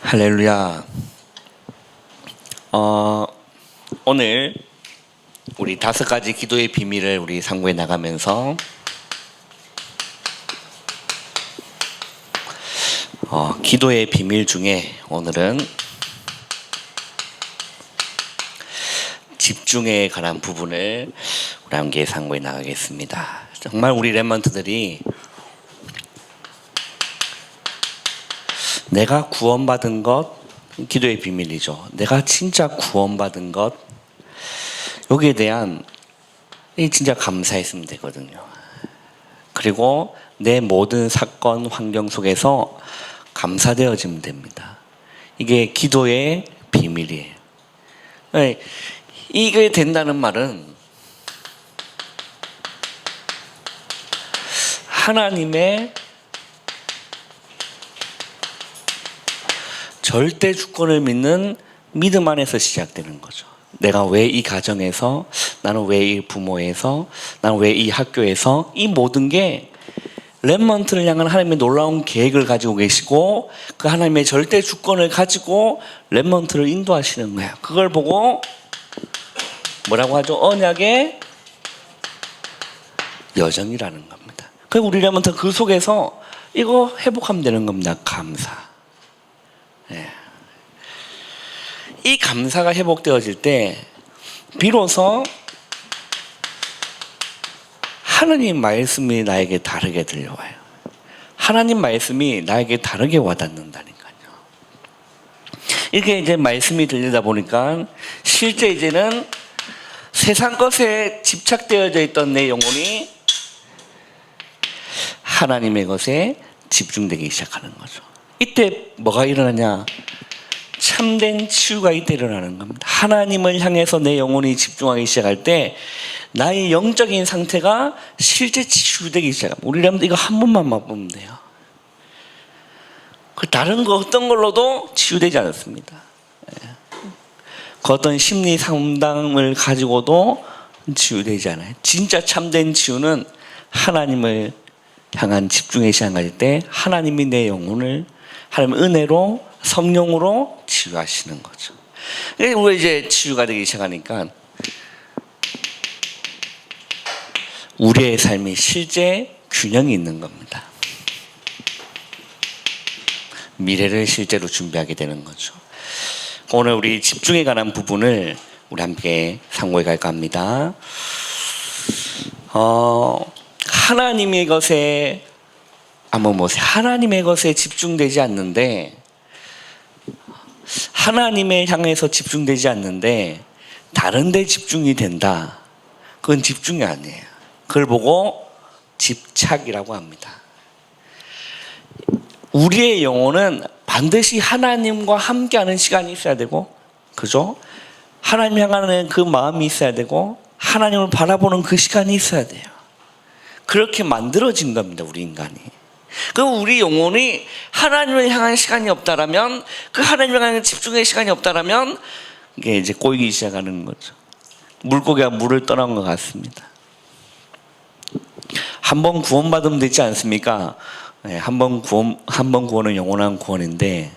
할렐루야. 오늘 우리 5가지 기도의 비밀을 우리 상고해 나가면서 기도의 비밀 중에 오늘은 집중에 관한 부분을 우리 함께 상고해 나가겠습니다. 정말 우리 렘넌트들이 내가 구원받은 것, 기도의 비밀이죠. 내가 진짜 구원받은 것, 여기에 대한 진짜 감사했으면 되거든요. 그리고 내 모든 사건, 환경 속에서 감사되어지면 됩니다. 이게 기도의 비밀이에요. 이게 된다는 말은 하나님의 절대 주권을 믿는 믿음 안에서 시작되는 거죠. 내가 왜 이 가정에서, 나는 왜 이 부모에서, 나는 왜 이 학교에서, 이 모든 게 렘넌트를 향한 하나님의 놀라운 계획을 가지고 계시고 그 하나님의 절대 주권을 가지고 렘넌트를 인도하시는 거예요. 그걸 보고 뭐라고 하죠? 언약의 여정이라는 겁니다. 그리고 우리 렘넌트 그 속에서 이거 회복하면 되는 겁니다. 감사. 이 감사가 회복되어질 때 비로소 하나님 말씀이 나에게 다르게 들려와요. 하나님 말씀이 나에게 다르게 와닿는다니까요. 이렇게 이제 말씀이 들리다 보니까 실제 이제는 세상 것에 집착되어져 있던 내 영혼이 하나님의 것에 집중되기 시작하는 거죠. 이때 뭐가 일어나냐? 참된 치유가 이때 일어나는 겁니다. 하나님을 향해서 내 영혼이 집중하기 시작할 때 나의 영적인 상태가 실제 치유되기 시작합니다. 우리라면 이거 한 번만 맛보면 돼요. 그 다른 거 어떤 걸로도 치유되지 않았습니다. 그 어떤 심리 상담을 가지고도 치유되지 않아요. 진짜 참된 치유는 하나님을 향한 집중의 시간 가질 때 하나님이 내 영혼을 하나님의 은혜로 성령으로 치유하시는 거죠. 우리가 이제 치유가 되기 시작하니까 우리의 삶이 실제 균형이 있는 겁니다. 미래를 실제로 준비하게 되는 거죠. 오늘 우리 집중에 관한 부분을 우리 함께 상고해 갈까 합니다. 하나님의 것에 하나님의 것에 집중되지 않는데 하나님을 향해서 집중되지 않는데 다른 데 집중이 된다. 그건 집중이 아니에요. 그걸 보고 집착이라고 합니다. 우리의 영혼은 반드시 하나님과 함께하는 시간이 있어야 되고, 그죠? 하나님 향하는 그 마음이 있어야 되고 하나님을 바라보는 그 시간이 있어야 돼요. 그렇게 만들어진 겁니다, 우리 인간이. 그럼 우리 영혼이 하나님을 향한 시간이 없다라면, 그 하나님을 향한 집중의 시간이 없다라면 이게 이제 꼬이기 시작하는 거죠. 물고기가 물을 떠난 것 같습니다. 한번 구원받으면 되지 않습니까? 한번 구원은 영원한 구원인데,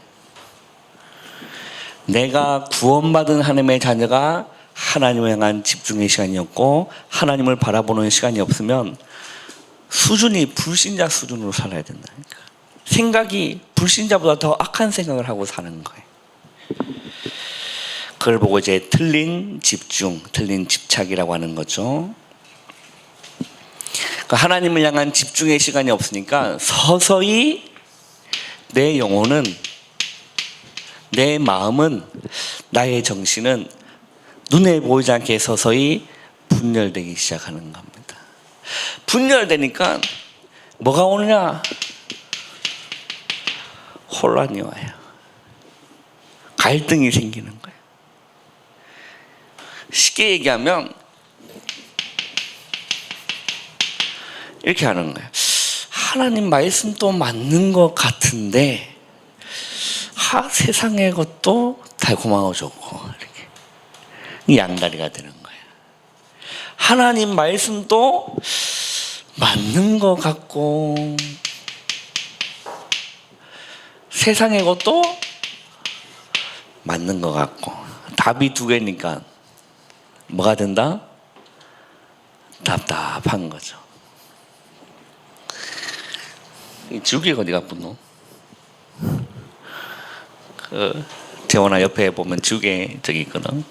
내가 구원받은 하나님의 자녀가 하나님을 향한 집중의 시간이 없고 하나님을 바라보는 시간이 없으면 수준이 불신자 수준으로 살아야 된다니까. 생각이 불신자보다 더 악한 생각을 하고 사는 거예요. 그걸 보고 이제 틀린 집중, 틀린 집착이라고 하는 거죠. 하나님을 향한 집중의 시간이 없으니까 서서히 내 영혼은, 내 마음은, 나의 정신은 눈에 보이지 않게 서서히 분열되기 시작하는 겁니다. 분열되니까 뭐가 오느냐? 혼란이 와요. 갈등이 생기는 거예요. 쉽게 얘기하면 이렇게 하는 거예요. 하나님 말씀도 맞는 것 같은데 세상의 것도 달콤하고 좋고, 이렇게 양다리가 되는 거예요. 하나님 말씀도 맞는 것 같고 세상의 것도 맞는 것 같고 답이 두 개니까 뭐가 된다? 답답한 거죠. 이 지우개가 어디 갔노? 재원아 옆에 보면 지우개 저기 있거든.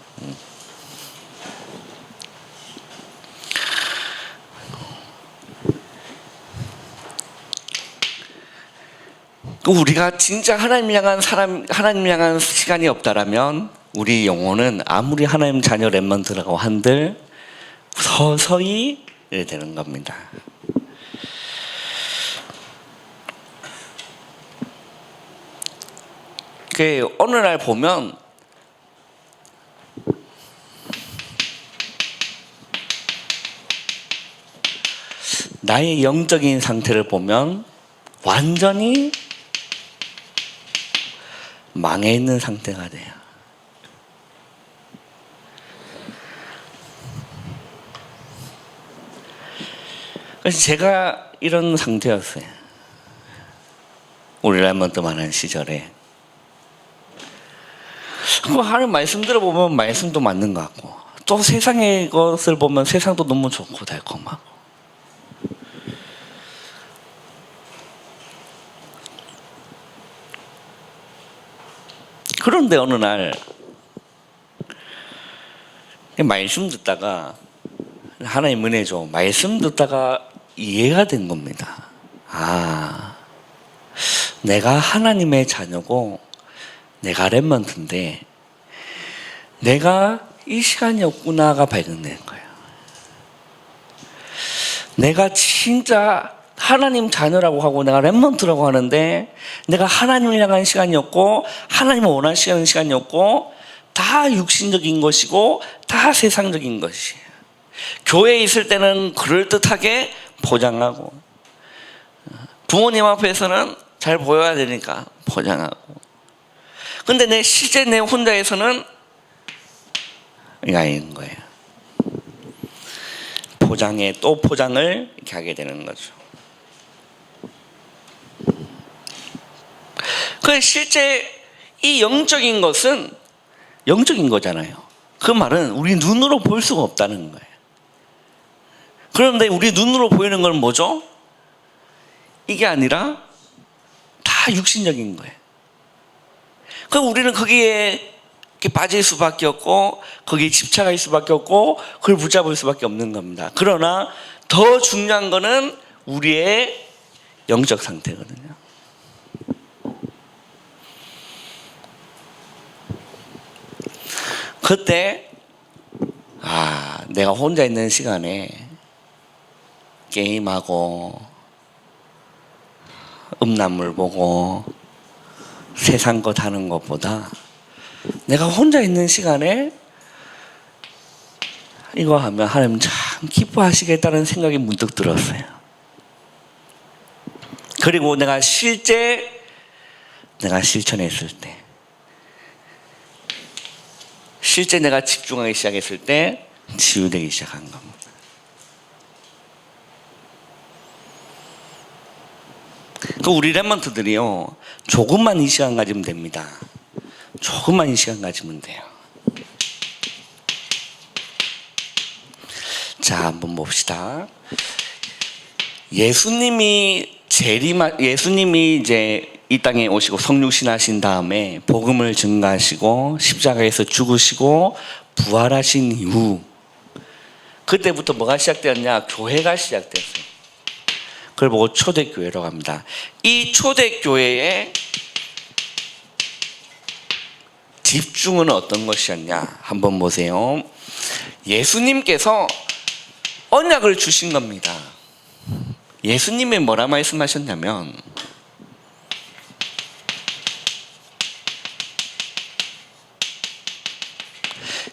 우리가 진짜 하나님 향한 하나님 향한 시간이 없다라면 우리 영혼은 아무리 하나님 자녀 렘넌트라고 한들 서서히 이래 되는 겁니다. 그 어느 날 보면 나의 영적인 상태를 보면 완전히 망해 있는 상태가 돼요. 그래서 제가 이런 상태였어요. 우리 렘넌트 많은 시절에. 하나님 말씀 들어보면 말씀도 맞는 것 같고 또 세상의 것을 보면 세상도 너무 좋고 달콤하고. 그런데 어느 날 말씀 듣다가 하나님 은혜죠. 말씀 듣다가 이해가 된 겁니다. 아, 내가 하나님의 자녀고 내가 렘넌트인데 내가 이 시간이 없구나가 발견된 거예요. 내가 진짜 하나님 자녀라고 하고 내가 렘넌트라고 하는데 내가 하나님을 향한 시간이 없고 하나님을 원하시는 시간이 없고 다 육신적인 것이고 다 세상적인 것이에요. 교회에 있을 때는 그럴듯하게 포장하고 부모님 앞에서는 잘 보여야 되니까 포장하고 근데 내 실제 내 혼자에서는 이게 아닌 거예요. 포장에 또 포장을 이렇게 하게 되는 거죠. 그 실제 이 영적인 것은 영적인 거잖아요. 그 말은 우리 눈으로 볼 수가 없다는 거예요. 그런데 우리 눈으로 보이는 건 뭐죠? 이게 아니라 다 육신적인 거예요. 그럼 우리는 거기에 빠질 수밖에 없고 거기에 집착할 수밖에 없고 그걸 붙잡을 수밖에 없는 겁니다. 그러나 더 중요한 거는 우리의 영적 상태거든요. 그때 내가 혼자 있는 시간에 게임하고 음란물 보고 세상 것 하는 것보다 내가 혼자 있는 시간에 이거 하면 하나님 참 기뻐하시겠다는 생각이 문득 들었어요. 그리고 내가 실천했을 때 실제 내가 집중하기 시작했을 때 치유되기 시작한 겁니다. 그 우리 렘넌트들이요 조금만 이 시간 가지면 됩니다. 조금만 이 시간 가지면 돼요. 자, 한번 봅시다. 예수님이 이제 이 땅에 오시고 성육신하신 다음에 복음을 증거하시고 십자가에서 죽으시고 부활하신 이후 그때부터 뭐가 시작되었냐? 교회가 시작됐어요. 그걸 보고 초대교회라고 합니다. 이 초대교회의 집중은 어떤 것이었냐? 한번 보세요. 예수님께서 언약을 주신 겁니다. 예수님이 뭐라 말씀하셨냐면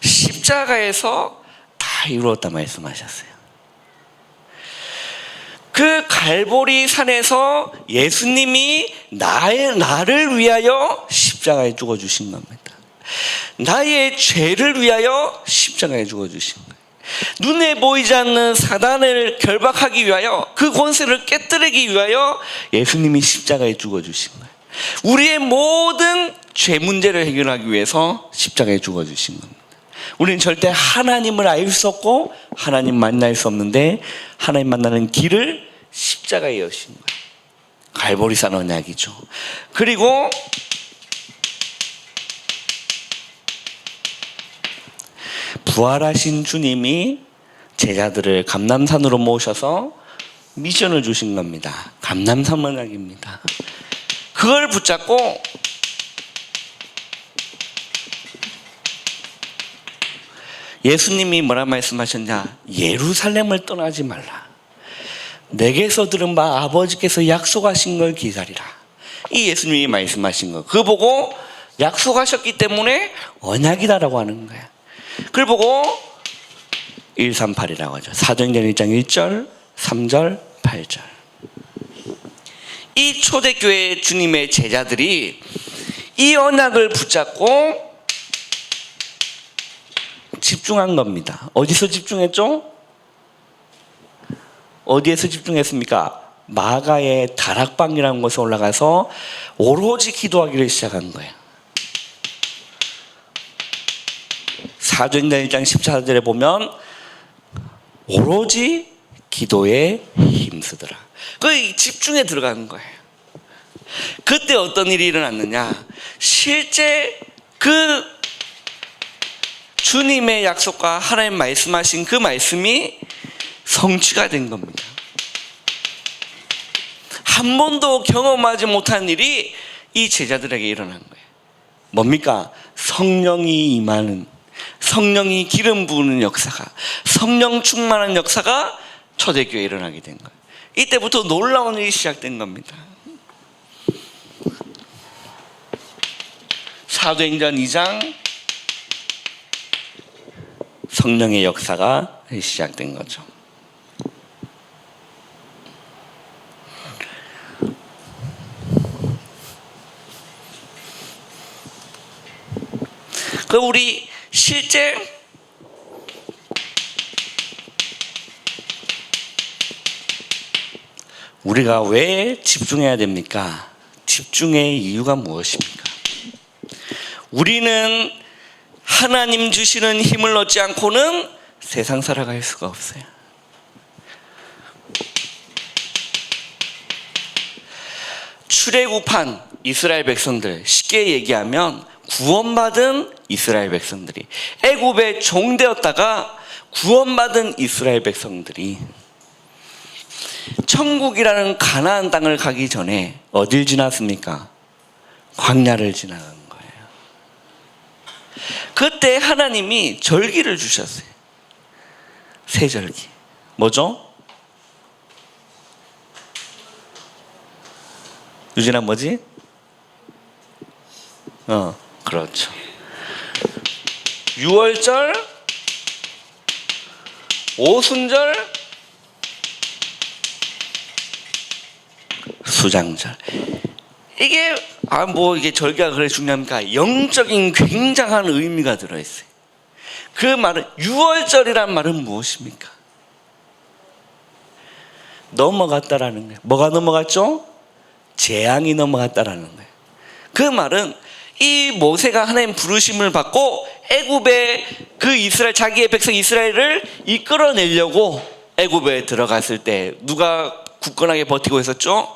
십자가에서 다 이루었다 말씀하셨어요. 그 갈보리 산에서 예수님이 나를 위하여 십자가에 죽어주신 겁니다. 나의 죄를 위하여 십자가에 죽어주신 거예요. 눈에 보이지 않는 사단을 결박하기 위하여 그 권세를 깨뜨리기 위하여 예수님이 십자가에 죽어주신 거예요. 우리의 모든 죄 문제를 해결하기 위해서 십자가에 죽어주신 겁니다. 우리는 절대 하나님을 알 수 없고 하나님 만날 수 없는데 하나님 만나는 길을 십자가에 여신 거예요. 갈보리산 언약이죠. 그리고 부활하신 주님이 제자들을 감람산으로 모셔서 미션을 주신 겁니다. 감람산 언약입니다. 그걸 붙잡고 예수님이 뭐라 말씀하셨냐? 예루살렘을 떠나지 말라. 내게서 들은 바 아버지께서 약속하신 걸 기다리라. 이 예수님이 말씀하신 거. 그거 보고 약속하셨기 때문에 언약이다라고 하는 거야. 그걸 보고 138이라고 하죠. 사도행전 1장 1절, 3절, 8절. 이 초대교회 주님의 제자들이 이 언약을 붙잡고 집중한 겁니다. 어디서 집중했죠? 어디에서 집중했습니까? 마가의 다락방이라는 곳에 올라가서 오로지 기도하기를 시작한 거예요. 사도행전 1장 14절에 보면 오로지 기도에 힘쓰더라. 그 집중에 들어가는 거예요. 그때 어떤 일이 일어났느냐? 실제 그 주님의 약속과 하나님 말씀하신 그 말씀이 성취가 된 겁니다. 한 번도 경험하지 못한 일이 이 제자들에게 일어난 거예요. 뭡니까? 성령이 임하는, 성령이 기름 부으는 역사가, 성령 충만한 역사가 초대교회에 일어나게 된 거예요. 이때부터 놀라운 일이 시작된 겁니다. 사도행전 2장 성령의 역사가 시작된 거죠. 그 우리 실제 우리가 왜 집중해야 됩니까? 집중의 이유가 무엇입니까? 우리는 하나님 주시는 힘을 얻지 않고는 세상 살아갈 수가 없어요. 출애굽한 이스라엘 백성들, 쉽게 얘기하면 구원받은 이스라엘 백성들이, 애굽에 종되었다가 구원받은 이스라엘 백성들이 천국이라는 가나안 땅을 가기 전에 어딜 지났습니까? 광야를 지나간 거예요. 그때 하나님이 절기를 주셨어요. 새 절기. 뭐죠? 유진아 뭐지? 그렇죠. 유월절, 오순절, 수장절. 이게 이게 절기가 그래 중요합니까? 영적인 굉장한 의미가 들어있어요. 그 말은 유월절이란 말은 무엇입니까? 넘어갔다라는 거예요. 뭐가 넘어갔죠? 재앙이 넘어갔다라는 거예요. 그 말은 이 모세가 하나님 부르심을 받고 애굽에 그 이스라엘, 자기의 백성 이스라엘을 이끌어내려고 애굽에 들어갔을 때 누가 굳건하게 버티고 있었죠?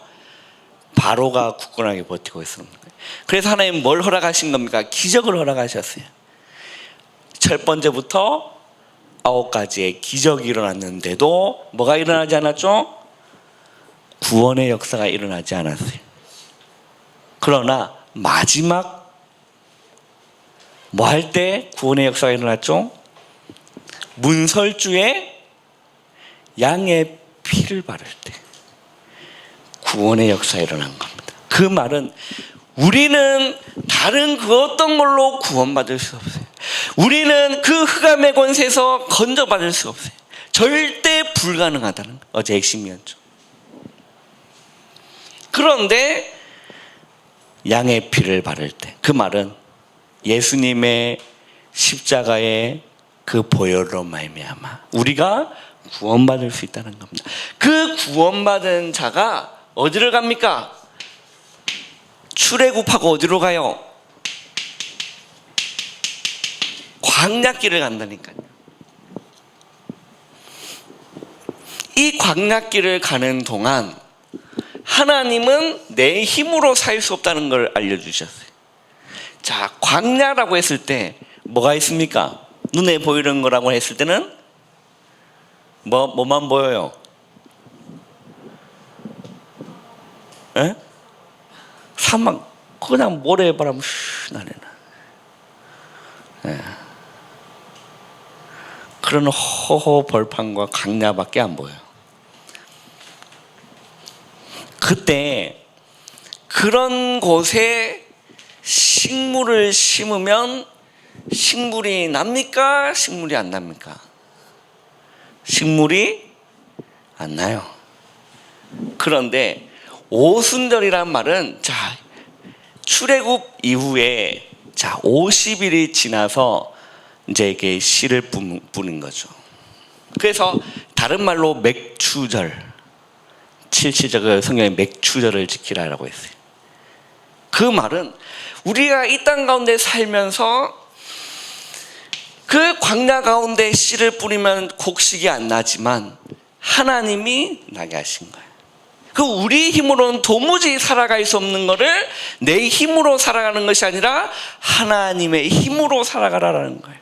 바로가 굳건하게 버티고 있었습니다. 그래서 하나님 뭘 허락하신 겁니까? 기적을 허락하셨어요. 첫 번째부터 9가지의 기적이 일어났는데도 뭐가 일어나지 않았죠? 구원의 역사가 일어나지 않았어요. 그러나 마지막 뭐 할 때 구원의 역사가 일어났죠? 문설주에 양의 피를 바를 때 구원의 역사가 일어난 겁니다. 그 말은 우리는 다른 그 어떤 걸로 구원받을 수 없어요. 우리는 그 흑암의 권세에서 건져받을 수 없어요. 절대 불가능하다는 거. 어제 핵심이었죠. 그런데 양의 피를 바를 때, 그 말은 예수님의 십자가의 그 보혈로 말미암아 우리가 구원받을 수 있다는 겁니다. 그 구원받은 자가 어디를 갑니까? 출애굽하고 어디로 가요? 광야길을 간다니까요. 이 광야길을 가는 동안 하나님은 내 힘으로 살 수 없다는 걸 알려주셨어요. 자, 광야라고 했을 때 뭐가 있습니까? 눈에 보이는 거라고 했을 때는 뭐만 보여요? 에? 사막, 그냥 모래바람 나네. 그런 허허 벌판과 강야밖에 안 보여요. 그때 그런 곳에 식물을 심으면 식물이 납니까? 식물이 안 납니까? 식물이 안 나요. 그런데 오순절이란 말은, 자, 출애굽 이후에 50일이 지나서 이제 이게 씨를 뿌는 거죠. 그래서 다른 말로 맥추절, 7시절 성경에 맥추절을 지키라라고 했어요. 그 말은 우리가 이 땅 가운데 살면서 그 광야 가운데 씨를 뿌리면 곡식이 안 나지만 하나님이 나게 하신 거예요. 그 우리 힘으로는 도무지 살아갈 수 없는 거를 내 힘으로 살아가는 것이 아니라 하나님의 힘으로 살아가라는 거예요.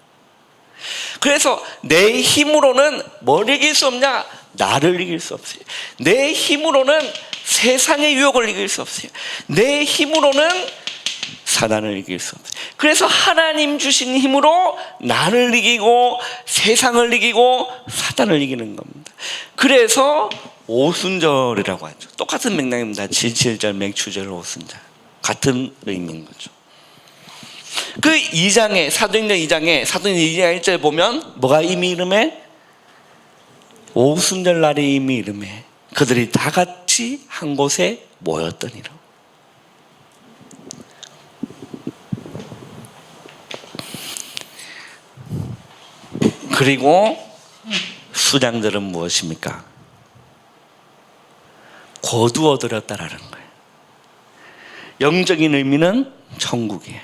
그래서 내 힘으로는 뭘 이길 수 없냐? 나를 이길 수 없어요. 내 힘으로는 세상의 유혹을 이길 수 없어요. 내 힘으로는 사단을 이길 수 없어요. 그래서 하나님 주신 힘으로 나를 이기고 세상을 이기고 사단을 이기는 겁니다. 그래서 오순절이라고 하죠. 똑같은 맥락입니다. 7.7절, 맥추절, 오순절. 같은 의미인 거죠. 그 2장에, 사도행전 2장에, 사도행전 2장 1절 보면 뭐가 이미 이름에? 오순절 날이 이미 이름에 그들이 다 같이 한 곳에 모였더니라. 그리고 수장절은 무엇입니까? 거두어들였다라는 거예요. 영적인 의미는 천국이에요.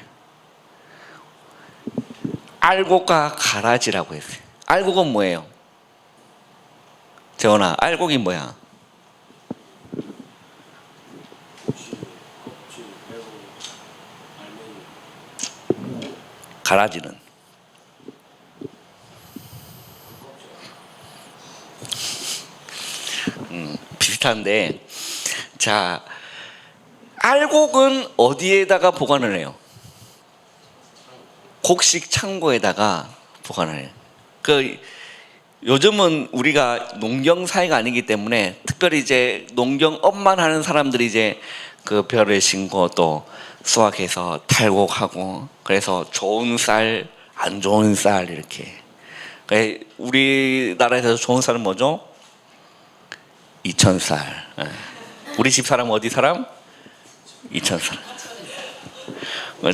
알곡과 가라지라고 했어요. 알곡은 뭐예요? 재원아, 알곡이 뭐야? 가라지는? 비슷한데, 자, 알곡은 어디에다가 보관을 해요? 곡식 창고에다가 보관을 해요. 요즘은 우리가 농경 사회가 아니기 때문에 특별히 이제 농경업만 하는 사람들이 이제 그 벼를 심고 또 수확해서 탈곡하고, 그래서 좋은 쌀, 안 좋은 쌀 이렇게. 우리나라에서 좋은 쌀은 뭐죠? 이천쌀. 우리 집 사람 어디 사람? 이천쌀.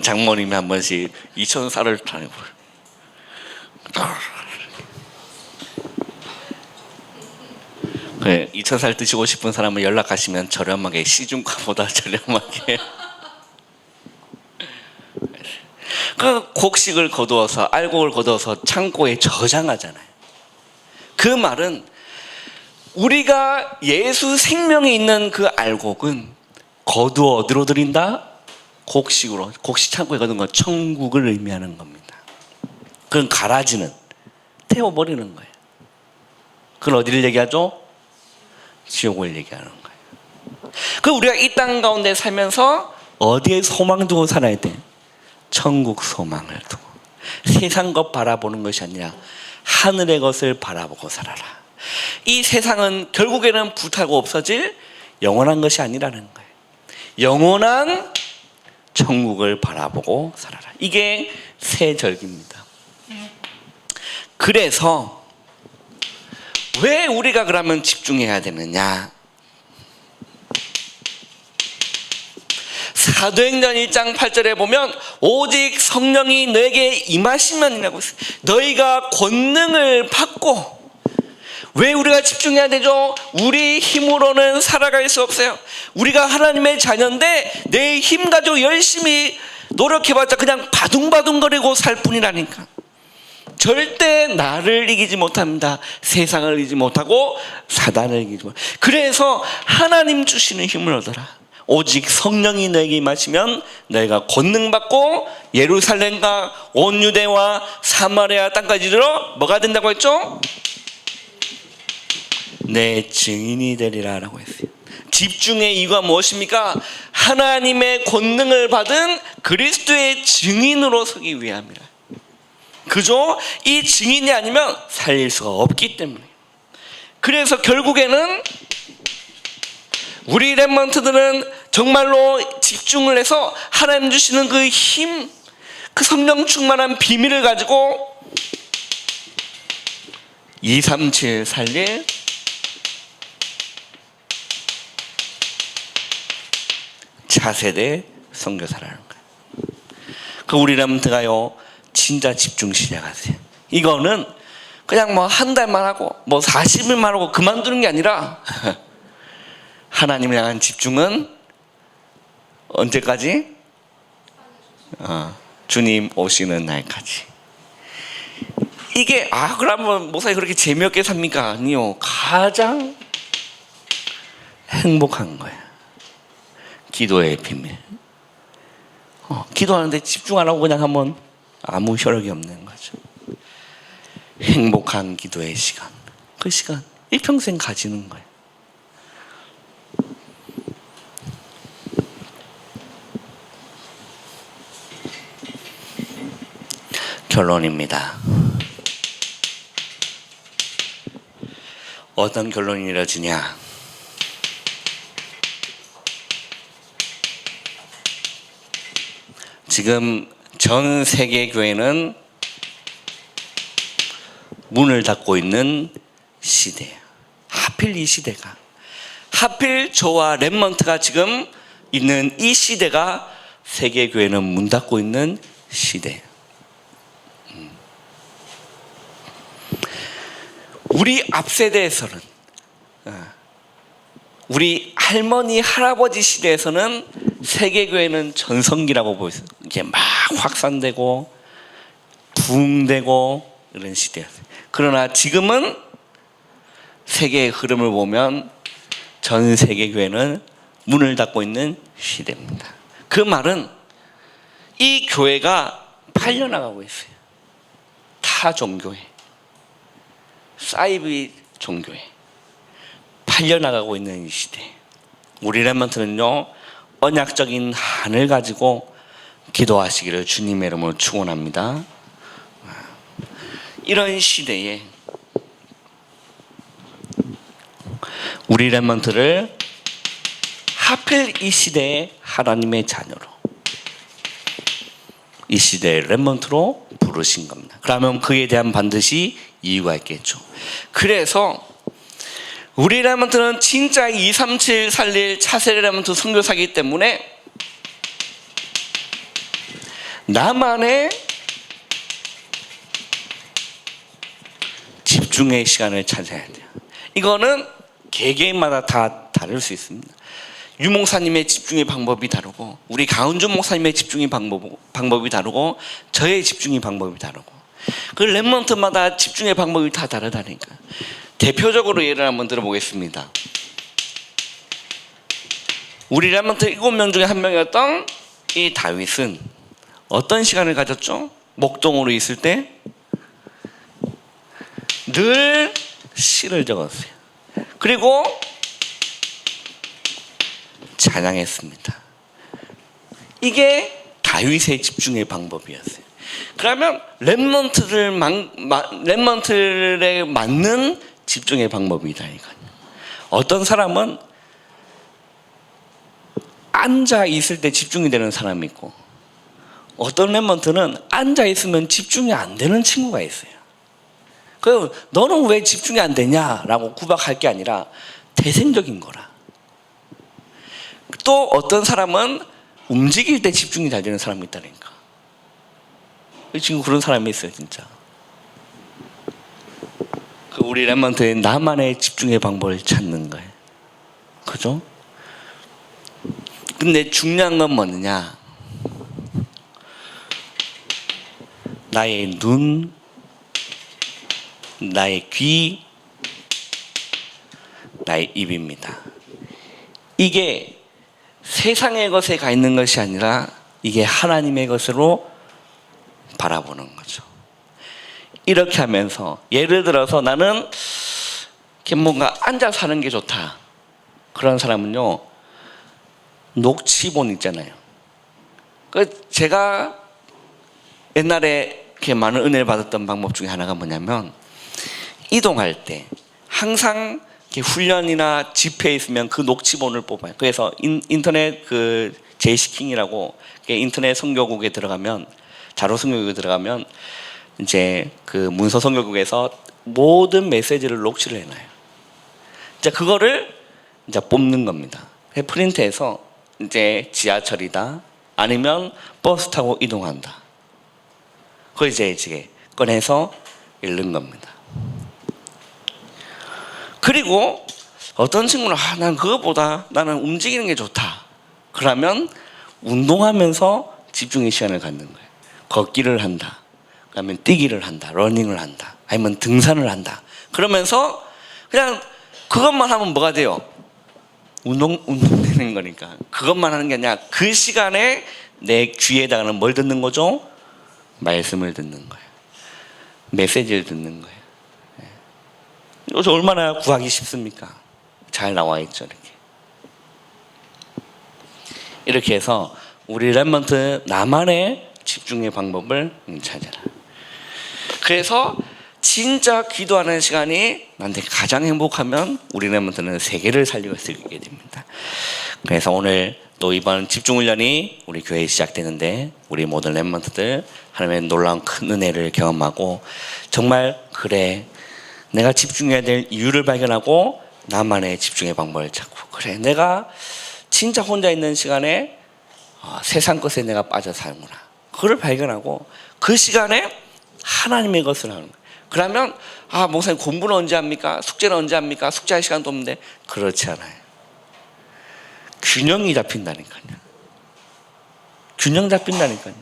장모님이 한 번씩 이천쌀을 다니고. 이천쌀 드시고 싶은 사람은 연락하시면 저렴하게, 시중가보다 저렴하게. 그 곡식을 거두어서, 알곡을 거두어서 창고에 저장하잖아요. 그 말은 우리가 예수 생명이 있는 그 알곡은 거두어 어디로 드린다? 곡식으로, 곡식 창고에 거둔 건 천국을 의미하는 겁니다. 그건 가라지는 태워버리는 거예요. 그건 어디를 얘기하죠? 지옥을 얘기하는 거예요. 그 우리가 이 땅 가운데 살면서 어디에 소망 두고 살아야 돼? 천국 소망을 두고. 세상 것 바라보는 것이 아니라 하늘의 것을 바라보고 살아라. 이 세상은 결국에는 불타고 없어질 영원한 것이 아니라는 거예요. 영원한 천국을 바라보고 살아라. 이게 새 절기입니다. 그래서 왜 우리가 그러면 집중해야 되느냐? 사도행전 1장 8절에 보면 오직 성령이 너에게 임하시면이라고 했어요. 너희가 권능을 받고 왜 우리가 집중해야 되죠? 우리 힘으로는 살아갈 수 없어요. 우리가 하나님의 자녀인데 내 힘 가지고 열심히 노력해봤자 그냥 바둥바둥거리고 살 뿐이라니까. 절대 나를 이기지 못합니다. 세상을 이기지 못하고 사단을 이기지 못합니다. 그래서 하나님 주시는 힘을 얻어라. 오직 성령이 너에게 임하시면 너희가 권능받고 예루살렘과 온 유대와 사마리아 땅까지 이르러 뭐가 된다고 했죠? 내 증인이 되리라 라고 했어요. 집중의 이유가 무엇입니까? 하나님의 권능을 받은 그리스도의 증인으로 서기 위함이라. 그죠? 이 증인이 아니면 살릴 수가 없기 때문에. 그래서 결국에는 우리 렘넌트들은 정말로 집중을 해서 하나님 주시는 그 힘, 그 성령 충만한 비밀을 가지고 237 살릴 차세대 선교사라는 거예요. 그 우리 렘넌트가요 진짜 집중 시작하세요. 이거는 그냥 뭐 한 달만 하고 뭐 40일만 하고 그만두는 게 아니라 하나님을 향한 집중은 언제까지? 주님 오시는 날까지. 이게 그러면 목사님 그렇게 재미없게 삽니까? 아니요. 가장 행복한 거야. 기도의 비밀. 기도하는데 집중 안 하고 그냥 하면 아무 효력이 없는 거죠. 행복한 기도의 시간. 그 시간 일평생 가지는 거예요. 결론입니다. 어떤 결론이 이루어지냐? 지금 전 세계 교회는 문을 닫고 있는 시대예요. 하필 이 시대가, 하필 저와 렘넌트가 지금 있는 이 시대가 세계 교회는 문 닫고 있는 시대예요. 우리 앞 세대에서는, 우리 할머니 할아버지 시대에서는 세계교회는 전성기라고 보였어요. 이게 막 확산되고 부흥되고 이런 시대였어요. 그러나 지금은 세계의 흐름을 보면 전 세계교회는 문을 닫고 있는 시대입니다. 그 말은 이 교회가 팔려나가고 있어요. 타 종교회, 사이비 종교회 팔려나가고 있는 이 시대. 우리 렘넌트는요 언약적인 한을 가지고 기도하시기를 주님의 이름으로 축원합니다. 이런 시대에 우리 렘넌트를 하필 이 시대에 하나님의 자녀로, 이 시대의 렘넌트로 부르신 겁니다. 그러면 그에 대한 반드시 이유가 있겠죠. 그래서 우리 렘넌트는 진짜 237 살릴 차세대 렘넌트 선교사이기 때문에 나만의 집중의 시간을 찾아야 돼요. 이거는 개개인마다 다 다를 수 있습니다. 유 목사님의 집중의 방법이 다르고, 우리 강은준 목사님의 집중의 방법이 다르고, 저의 집중의 방법이 다르고, 그 렘넌트마다 집중의 방법이 다 다르다니까. 대표적으로 예를 한번 들어보겠습니다. 우리 렘넌트 7명 중에 한 명이었던 이 다윗은 어떤 시간을 가졌죠? 목동으로 있을 때 늘 시를 적었어요. 그리고 찬양했습니다. 이게 다윗의 집중의 방법이었어요. 그러면 렘넌트들에 맞는 집중의 방법이다니까요. 어떤 사람은 앉아 있을 때 집중이 되는 사람이 있고, 어떤 렘넌트는 앉아 있으면 집중이 안 되는 친구가 있어요. 그 너는 왜 집중이 안 되냐라고 구박할 게 아니라 태생적인 거라. 또 어떤 사람은 움직일 때 집중이 잘 되는 사람이 있다니까. 지금 그런 사람이 있어요, 진짜. 우리 랩몬트의 나만의 집중의 방법을 찾는 거예요. 그죠? 근데 중요한 건 뭐느냐? 나의 눈, 나의 귀, 나의 입입니다. 이게 세상의 것에 가 있는 것이 아니라 이게 하나님의 것으로 바라보는 거죠. 이렇게 하면서 예를 들어서 나는 이렇게 뭔가 앉아서 하는 게 좋다. 그런 사람은요, 녹취본 있잖아요. 제가 옛날에 이렇게 많은 은혜를 받았던 방법 중에 하나가 뭐냐면, 이동할 때 항상 이렇게 훈련이나 집회에 있으면 그 녹취본을 뽑아요. 그래서 인터넷 그 제이시킹이라고 인터넷 선교국에 들어가면, 자료 선교국에 들어가면 이제 그 문서 선교국에서 모든 메시지를 녹취를 해놔요. 이제 그거를 이제 뽑는 겁니다. 프린트해서 이제 지하철이다 아니면 버스 타고 이동한다. 그걸 이제 꺼내서 읽는 겁니다. 그리고 어떤 친구는 난 그것보다 나는 움직이는 게 좋다. 그러면 운동하면서 집중의 시간을 갖는 거예요. 걷기를 한다. 그러면 뛰기를 한다. 러닝을 한다. 아니면 등산을 한다. 그러면서 그냥 그것만 하면 뭐가 돼요? 운동되는 거니까. 그것만 하는 게 아니라 그 시간에 내 귀에다가는 뭘 듣는 거죠? 말씀을 듣는 거예요. 메시지를 듣는 거예요. 이것이 얼마나 구하기 쉽습니까? 잘 나와 있죠, 이렇게 해서 우리 랩몬트 나만의 집중의 방법을 찾아라. 그래서 진짜 기도하는 시간이 나한테 가장 행복하면 우리 랩몬트는 세계를 살리고 있게 됩니다. 그래서 오늘 또 이번 집중훈련이 우리 교회에 시작되는데 우리 모든 랩몬트들 하나님의 놀라운 큰 은혜를 경험하고 정말 그래 내가 집중해야 될 이유를 발견하고 나만의 집중의 방법을 찾고 그래 내가 진짜 혼자 있는 시간에 세상 것에 내가 빠져 사는구나. 그걸 발견하고 그 시간에 하나님의 것을 하는 거예요. 그러면 목사님 공부는 언제 합니까? 숙제는 언제 합니까? 숙제할 시간도 없는데 그렇지 않아요. 균형이 잡힌다니까요. 균형 잡힌다니까요.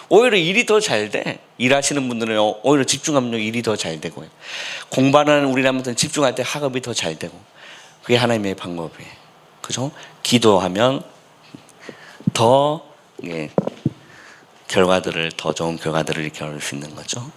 오히려 일이 더 잘 돼. 일하시는 분들은 오히려 집중하면 일이 더 잘 되고요. 공부하는 우리라면 집중할 때 학업이 더 잘 되고 그게 하나님의 방법이에요. 그죠? 기도하면 더 결과들을 더 좋은 결과들을 이렇게 얻을 수 있는 거죠.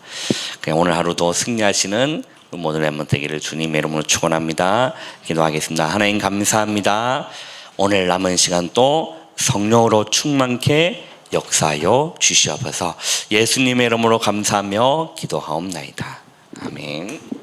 오늘 하루도 승리하시는 모든 랩몬트 되기를 주님의 이름으로 축원합니다. 기도하겠습니다. 하나님 감사합니다. 오늘 남은 시간 또 성령으로 충만케 역사하여 주시옵소서. 예수님의 이름으로 감사하며 기도하옵나이다. 아멘.